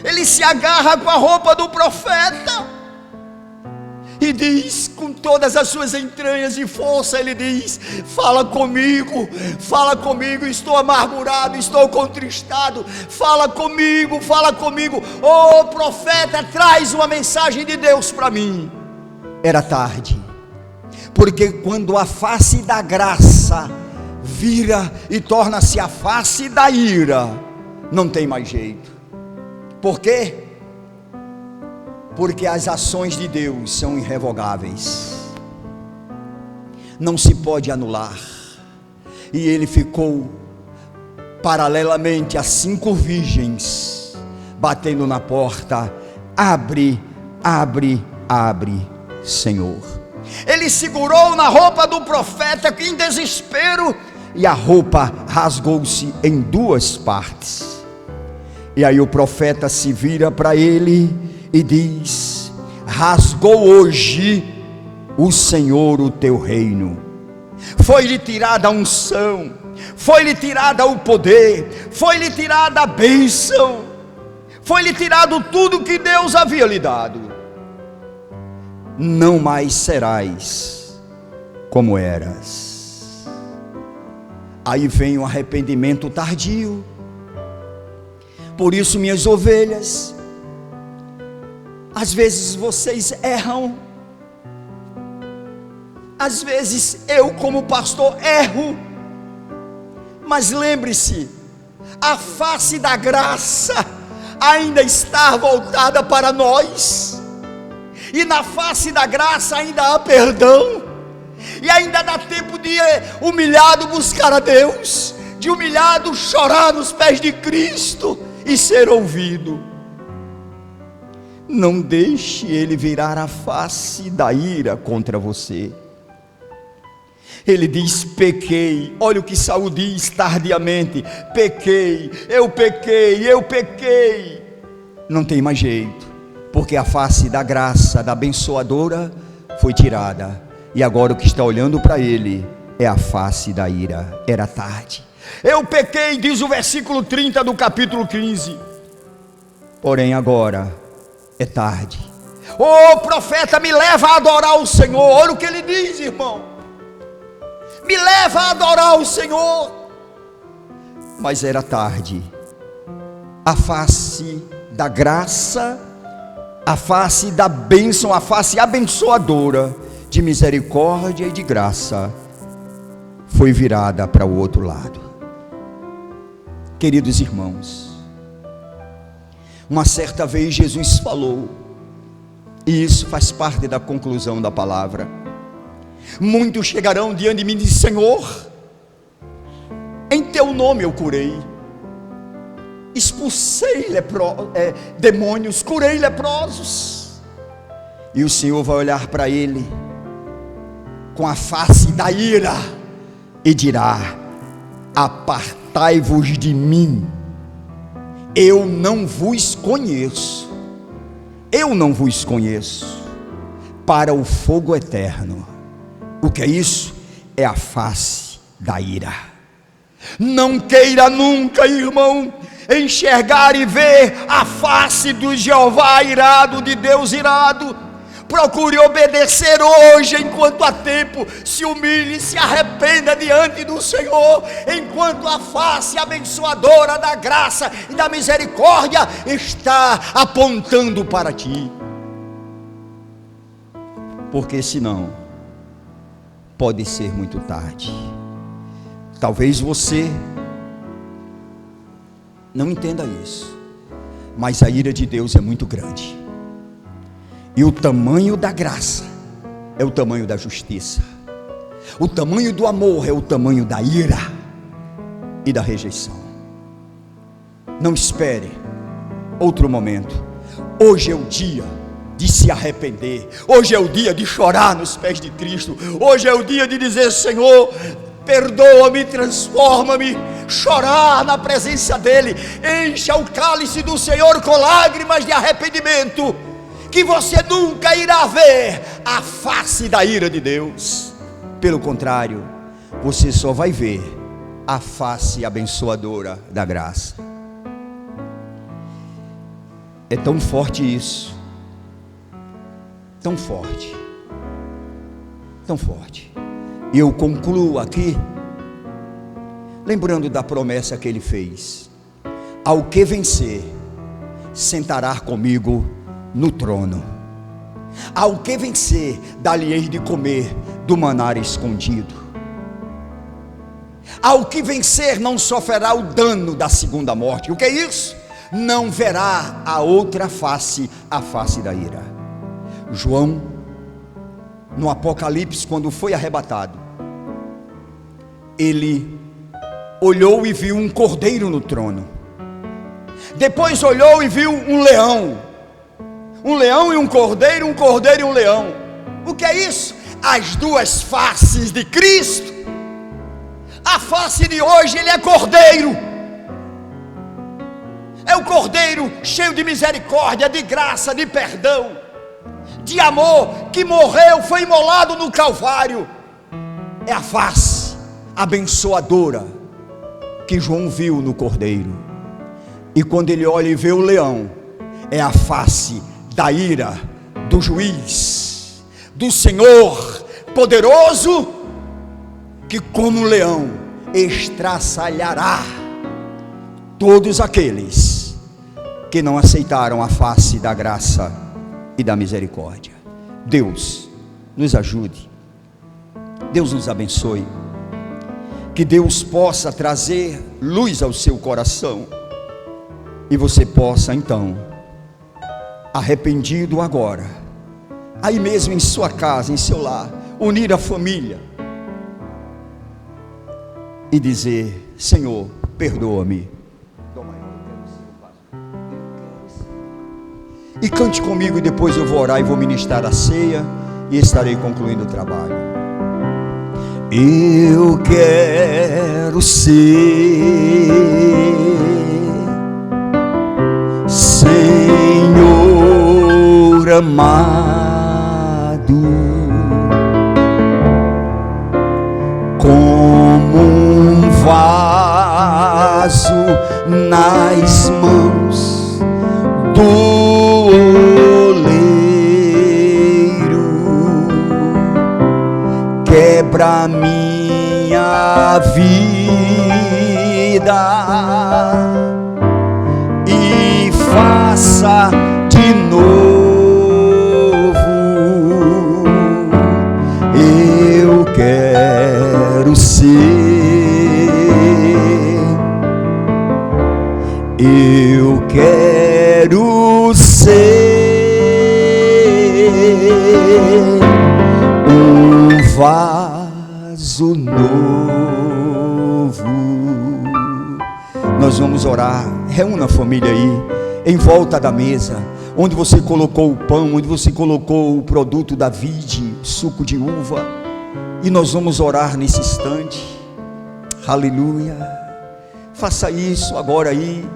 Ele se agarra com a roupa do profeta e diz com todas as suas entranhas e força, ele diz: fala comigo, estou amargurado, estou contristado, fala comigo, oh profeta, traz uma mensagem de Deus para mim. Era tarde, porque quando a face da graça vira e torna-se a face da ira, não tem mais jeito. Por quê? Porque as ações de Deus são irrevogáveis, não se pode anular. E ele ficou paralelamente a 5 virgens batendo na porta: abre, abre, abre, Senhor. Ele segurou na roupa do profeta em desespero, e a roupa rasgou-se em 2 partes. E aí o profeta se vira para ele e diz: rasgou hoje o Senhor o teu reino. Foi-lhe tirada a unção, foi-lhe tirada o poder, foi-lhe tirada a bênção, foi-lhe tirado tudo que Deus havia lhe dado. Não mais serás como eras. Aí vem o arrependimento tardio. Por isso, minhas ovelhas, às vezes vocês erram, às vezes eu como pastor erro, mas lembre-se, a face da graça ainda está voltada para nós, e na face da graça ainda há perdão, e ainda dá tempo de humilhado buscar a Deus, de humilhado chorar nos pés de Cristo e ser ouvido. Não deixe ele virar a face da ira contra você. Ele diz: pequei. Olha o que Saul diz tardiamente: pequei, eu pequei, eu pequei. Não tem mais jeito, porque a face da graça, da abençoadora, foi tirada, e agora o que está olhando para ele é a face da ira. Era tarde. Eu pequei, diz o versículo 30 do capítulo 15. Porém agora é tarde. O profeta me leva a adorar o Senhor. Olha o que ele diz, irmão: me leva a adorar o Senhor. Mas era tarde. A face da graça, a face da bênção, a face abençoadora, de misericórdia e de graça, foi virada para o outro lado. Queridos irmãos, uma certa vez Jesus falou, e isso faz parte da conclusão da palavra: muitos chegarão diante de mim e dizem: Senhor, em teu nome eu curei, expulsei demônios, curei leprosos. E o Senhor vai olhar para ele com a face da ira e dirá: apartai-vos de mim, eu não vos conheço, eu não vos conheço, para o fogo eterno. O que é isso? É a face da ira. Não queira nunca, irmão, enxergar e ver a face do Jeová irado, de Deus irado. Procure obedecer hoje, enquanto há tempo. Se humilhe, se arrependa diante do Senhor, enquanto a face abençoadora da graça e da misericórdia está apontando para ti. Porque senão pode ser muito tarde. Talvez você não entenda isso, mas a ira de Deus é muito grande. E o tamanho da graça é o tamanho da justiça. O tamanho do amor é o tamanho da ira e da rejeição. Não espere outro momento. Hoje é o dia de se arrepender. Hoje é o dia de chorar nos pés de Cristo. Hoje é o dia de dizer: Senhor, perdoa-me, transforma-me. Chorar na presença dEle. Encha o cálice do Senhor com lágrimas de arrependimento, que você nunca irá ver a face da ira de Deus. Pelo contrário, você só vai ver a face abençoadora da graça. É tão forte isso, tão forte, tão forte. E eu concluo aqui lembrando da promessa que Ele fez: ao que vencer, sentará comigo no trono. Ao que vencer, dar-lhe-ei de comer do maná escondido. Ao que vencer, não sofrerá o dano da segunda morte. O que é isso? Não verá a outra face, a face da ira. João, no Apocalipse, quando foi arrebatado, ele olhou e viu um cordeiro no trono. Depois olhou e viu um leão e um cordeiro e um leão. O que é isso? As duas faces de Cristo. A face de hoje, Ele é cordeiro. É o cordeiro cheio de misericórdia, de graça, de perdão, de amor, que morreu, foi imolado no Calvário. É a face abençoadora que João viu no cordeiro. E quando ele olha e vê o leão, é a face da ira do juiz, do Senhor poderoso, que como um leão estraçalhará todos aqueles que não aceitaram a face da graça e da misericórdia. Deus nos ajude, Deus nos abençoe, que Deus possa trazer luz ao seu coração, e você possa então, arrependido agora, aí mesmo em sua casa, em seu lar, unir a família e dizer: Senhor, perdoa-me. E cante comigo, e depois eu vou orar e vou ministrar a ceia e estarei concluindo o trabalho. Eu quero ser, Senhor amado, como um vaso nas mãos do quebra minha vida e faça de novo. Eu quero ser, eu quero ser vaso novo. Nós vamos orar. Reúna a família aí em volta da mesa, onde você colocou o pão, onde você colocou o produto da vide, suco de uva, e nós vamos orar nesse instante. Aleluia. Faça isso agora aí.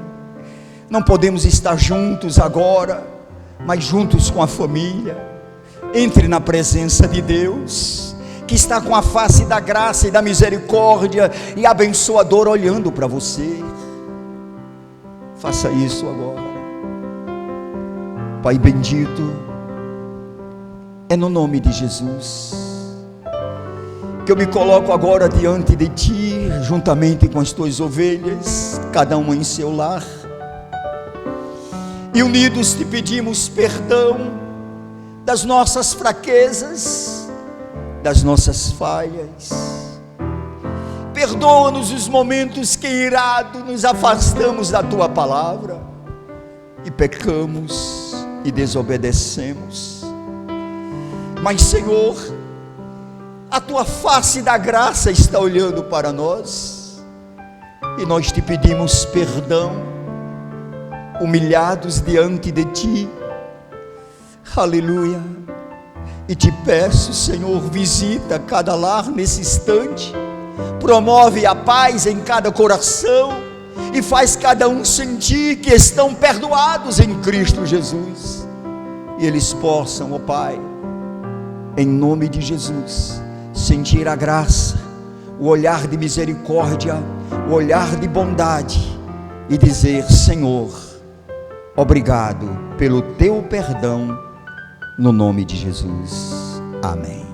Não podemos estar juntos agora, mas juntos com a família. Entre na presença de Deus, que está com a face da graça e da misericórdia e abençoador olhando para você. Faça isso agora. Pai bendito, é no nome de Jesus que eu me coloco agora diante de Ti, juntamente com as Tuas ovelhas, cada uma em seu lar, e unidos Te pedimos perdão das nossas fraquezas, das nossas falhas. Perdoa-nos os momentos que irado nos afastamos da Tua palavra e pecamos e desobedecemos. Mas Senhor, a tua face da graça está olhando para nós, e nós te pedimos perdão, humilhados diante de ti, aleluia, e te peço, Senhor, visita cada lar nesse instante, promove a paz em cada coração, e faz cada um sentir que estão perdoados em Cristo Jesus, e eles possam, ó Pai, em nome de Jesus, sentir a graça, o olhar de misericórdia, o olhar de bondade, e dizer: Senhor, obrigado pelo teu perdão, no nome de Jesus, amém.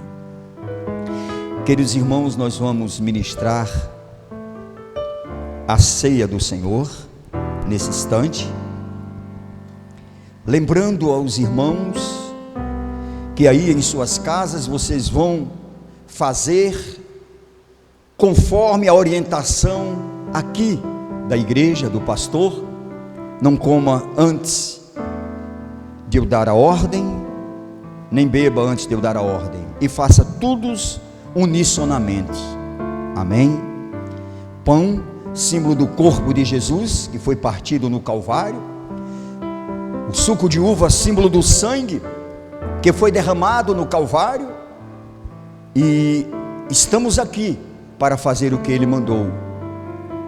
Queridos irmãos, nós vamos ministrar a ceia do Senhor nesse instante, lembrando aos irmãos que aí em suas casas vocês vão fazer conforme a orientação aqui da igreja, do pastor. Não coma antes de eu dar a ordem, nem beba antes de eu dar a ordem, e faça todos unissonamente, amém? Pão, símbolo do corpo de Jesus, que foi partido no Calvário. O suco de uva, símbolo do sangue, que foi derramado no Calvário. E estamos aqui para fazer o que Ele mandou.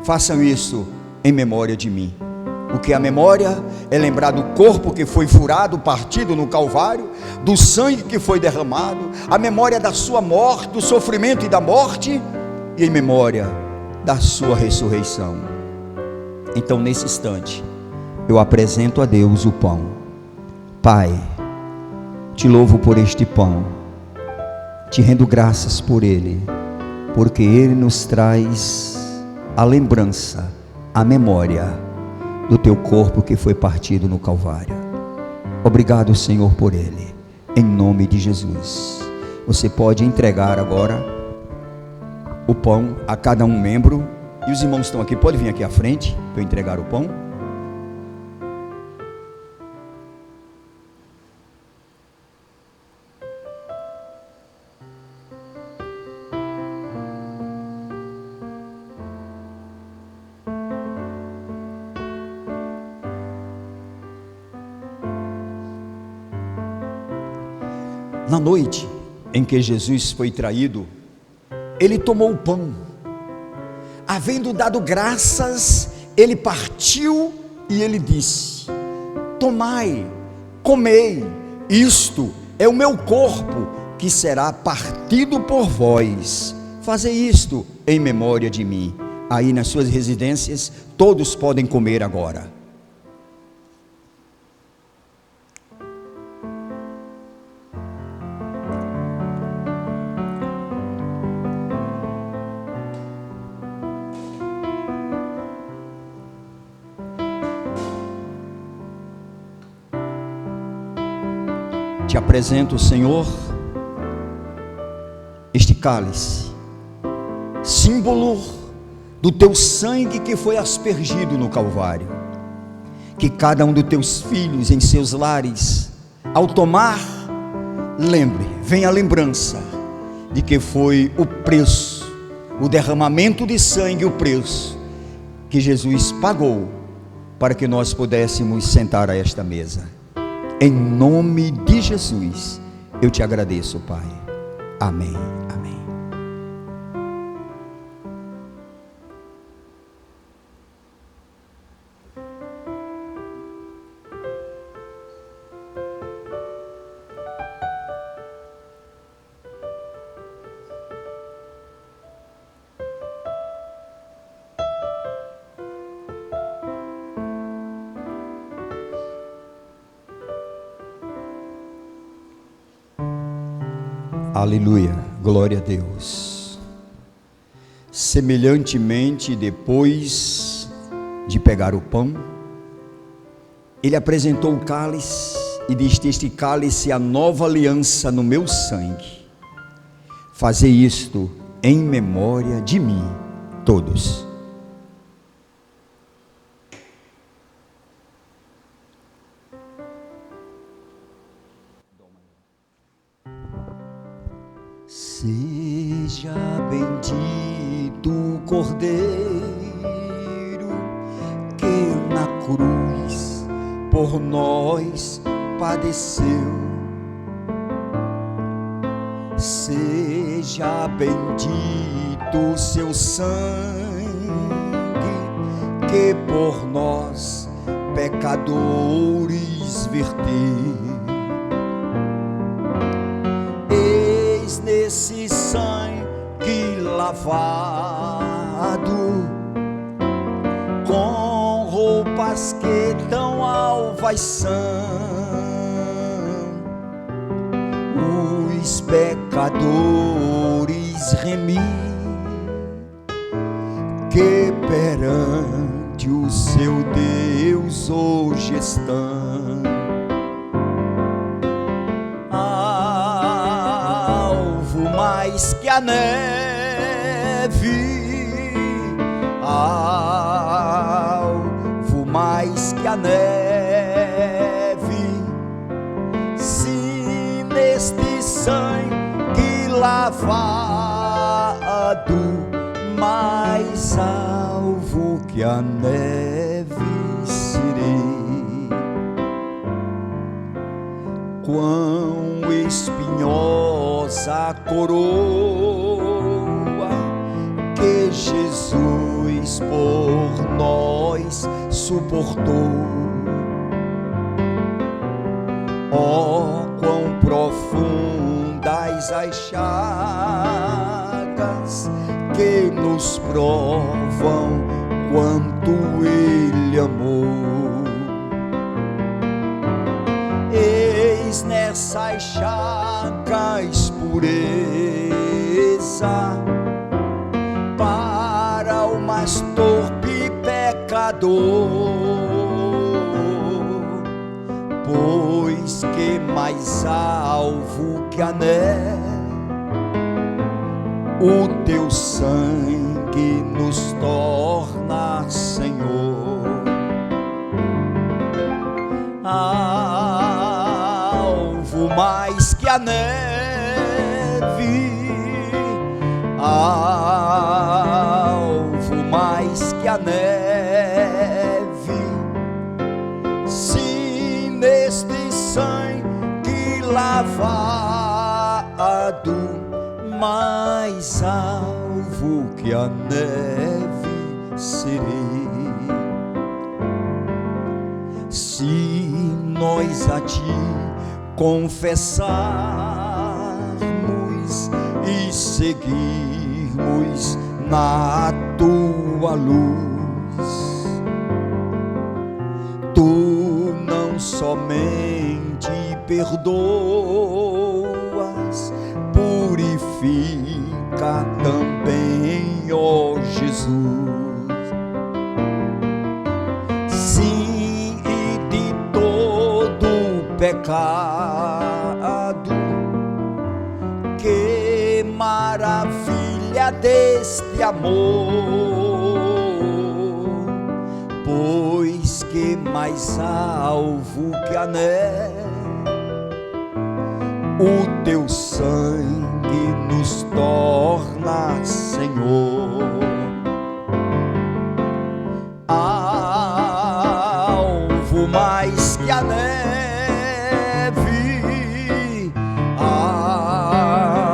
Façam isso em memória de mim. O que é a memória? É lembrar do corpo que foi furado, partido no Calvário, do sangue que foi derramado, a memória da sua morte, do sofrimento e da morte, e em memória da sua ressurreição. Então, nesse instante, eu apresento a Deus o pão. Pai, te louvo por este pão, te rendo graças por ele, porque ele nos traz a lembrança, a memória do teu corpo que foi partido no Calvário. Obrigado, Senhor, por ele, em nome de Jesus. Você pode entregar agora o pão a cada um membro, e os irmãos estão aqui, pode vir aqui à frente para eu entregar o pão. Na noite em que Jesus foi traído, ele tomou o pão, havendo dado graças, ele partiu e ele disse: tomai, comei, isto é o meu corpo que será partido por vós, fazei isto em memória de mim. Aí nas suas residências todos podem comer agora. Te apresento, Senhor, este cálice, símbolo do teu sangue que foi aspergido no Calvário. Que cada um dos teus filhos em seus lares, ao tomar, lembre, venha a lembrança de que foi o preço, o derramamento de sangue, o preço que Jesus pagou para que nós pudéssemos sentar a esta mesa. Em nome de Jesus, eu te agradeço, Pai. Amém, amém. Aleluia, glória a Deus. Semelhantemente, depois de pegar o pão, ele apresentou o cálice e disse: este cálice é a nova aliança no meu sangue. Fazei isto em memória de mim, todos. Sim. Cordeiro que na cruz por nós padeceu. Seja bendito seu sangue que por nós pecadores verteu. Eis nesse sangue lavado, com roupas que tão alvas são, os pecadores remidos que perante o seu Deus hoje estão. Alvo mais que a neve, alvo mais que a neve, se neste sangue lavado, mais alvo que a neve serei. Quão espinhosa a coroa que Jesus por nós suportou. Oh, quão profundas as chagas que nos provam quanto Ele amou. Eis nessas chagas pureza para o mais torpe pecador, pois que mais alvo que a neve o teu sangue nos torna, Senhor. Alvo mais que a neve, alvo mais que a neve, se neste sangue lavado, mais alvo que a neve serei. Se nós a ti confessarmos e seguirmos na tua luz, tu não somente perdoas, purifica também, ó Jesus. Sim, e de todo pecado, que maravilha deste amor, pois que mais alvo que a neve o teu sangue nos torna, Senhor. Alvo mais que a neve,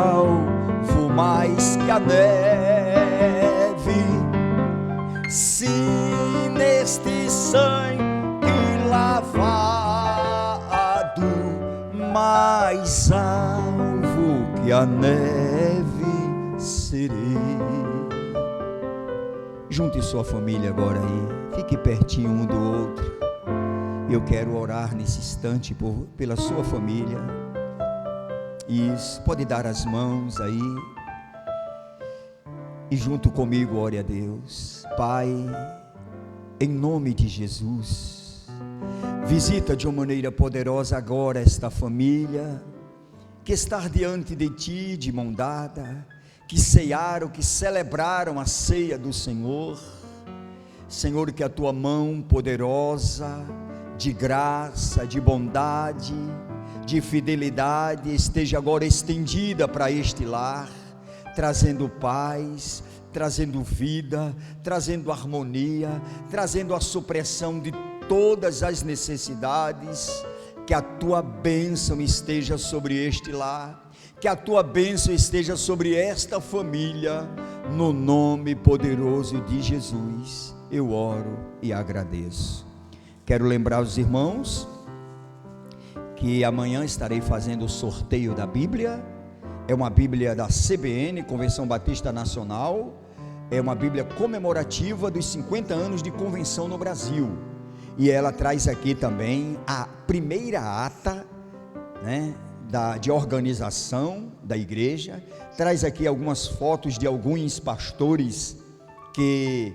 alvo mais que a neve, se neste sangue lavado, mais alvo que a neve serei. Junte sua família agora aí, fique pertinho um do outro. Eu quero orar nesse instante pela sua família. Isso, pode dar as mãos aí e junto comigo ore a Deus. Pai, em nome de Jesus, visita de uma maneira poderosa agora esta família que está diante de ti de mão dada, que cearam, que celebraram a ceia do Senhor. Senhor, que a tua mão poderosa, de graça, de bondade, de fidelidade esteja agora estendida para este lar, trazendo paz, trazendo vida, trazendo harmonia, trazendo a supressão de todas as necessidades. Que a tua bênção esteja sobre este lar, que a tua bênção esteja sobre esta família, no nome poderoso de Jesus, eu oro e agradeço. Quero lembrar os irmãos que amanhã estarei fazendo o sorteio da Bíblia. É uma Bíblia da CBN, Convenção Batista Nacional, é uma Bíblia comemorativa dos 50 anos de convenção no Brasil, e ela traz aqui também a primeira ata, né, de organização da igreja, traz aqui algumas fotos de alguns pastores que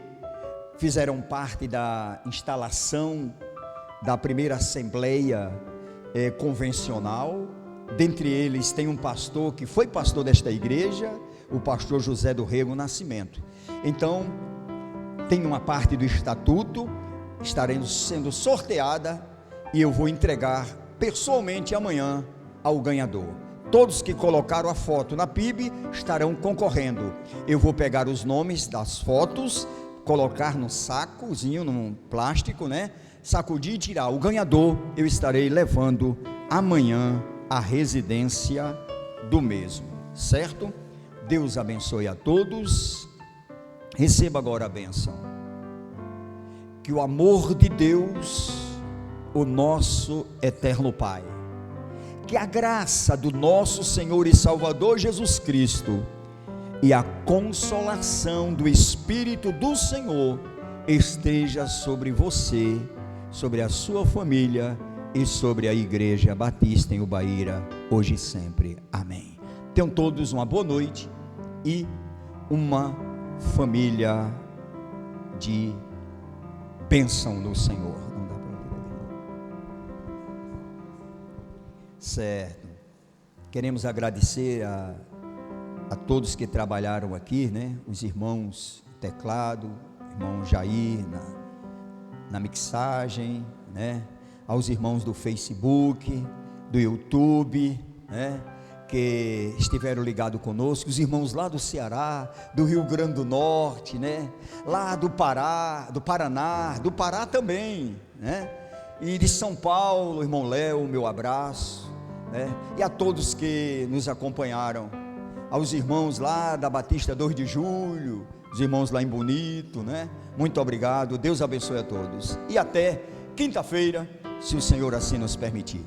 fizeram parte da instalação da primeira assembleia convencional. Dentre eles tem um pastor que foi pastor desta igreja, o pastor José do Rego Nascimento. Então tem uma parte do estatuto, estarei sendo sorteada e eu vou entregar pessoalmente amanhã ao ganhador. Todos que colocaram a foto na PIB estarão concorrendo. Eu vou pegar os nomes das fotos, colocar no sacozinho, num plástico, né? Sacudir e tirar. O ganhador eu estarei levando amanhã à residência do mesmo, certo? Deus abençoe a todos. Receba agora a bênção. Que o amor de Deus, o nosso eterno Pai, que a graça do nosso Senhor e Salvador Jesus Cristo e a consolação do Espírito do Senhor esteja sobre você, sobre a sua família e sobre a Igreja Batista em Ubaíra, hoje e sempre. Amém. Tenham todos uma boa noite e uma família de bênção do Senhor. Não dá para ouvir aqui. Certo. Queremos agradecer a todos que trabalharam aqui, né? Os irmãos teclado, irmão Jair na mixagem, né? Aos irmãos do Facebook, do YouTube, né? Que estiveram ligados conosco, os irmãos lá do Ceará, do Rio Grande do Norte, né? Lá do Pará, do Paraná, do Pará também, né? E de São Paulo, irmão Léo, meu abraço, né? E a todos que nos acompanharam, aos irmãos lá da Batista 2 de Julho, os irmãos lá em Bonito, né? Muito obrigado, Deus abençoe a todos, e até quinta-feira, se o Senhor assim nos permitir.